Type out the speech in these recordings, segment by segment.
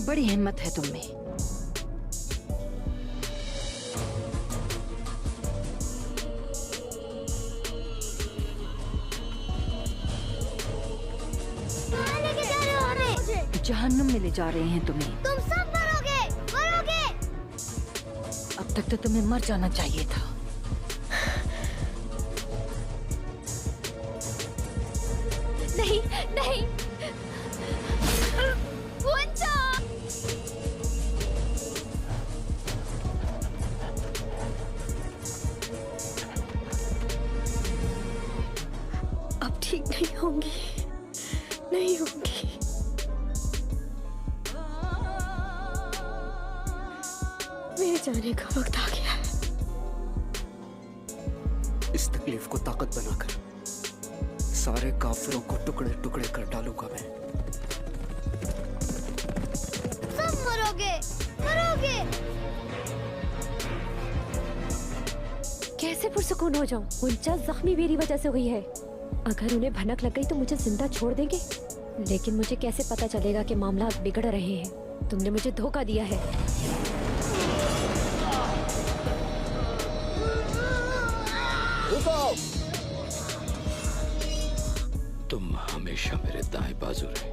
बड़ी हिम्मत है तुम में। कहाँ लेके जा रहे हो हमें? जहन्नुम में ले जा रहे हैं तुम्हें। तुम सब मरोगे, मरोगे। अब तक तो तुम्हें मर जाना चाहिए था। नहीं नहीं, वंचा! अब ठीक नहीं होंगी, नहीं होंगी। मेरे जाने का वक्त आ गया है। इस तकलीफ को ताकत बनाकर सारे काफिरों को टुकड़े टुकड़े कर डालूंगा मैं। सब मरोगे, मरोगे। कैसे पुरसुकून हो जाऊं? उनचा जख्मी मेरी वजह से हुई है। अगर उन्हें भनक लग गई तो मुझे जिंदा छोड़ देंगे। लेकिन मुझे कैसे पता चलेगा कि मामला बिगड़ रहे हैं? तुमने मुझे धोखा दिया है। तुम हमेशा मेरे दाएं बाजू रहे।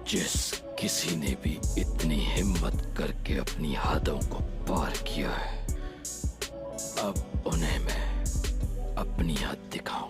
जिस किसी ने भी इतनी हिम्मत करके अपनी हदों को पार किया है, अब उन्हें मैं अपनी हद दिखाऊं।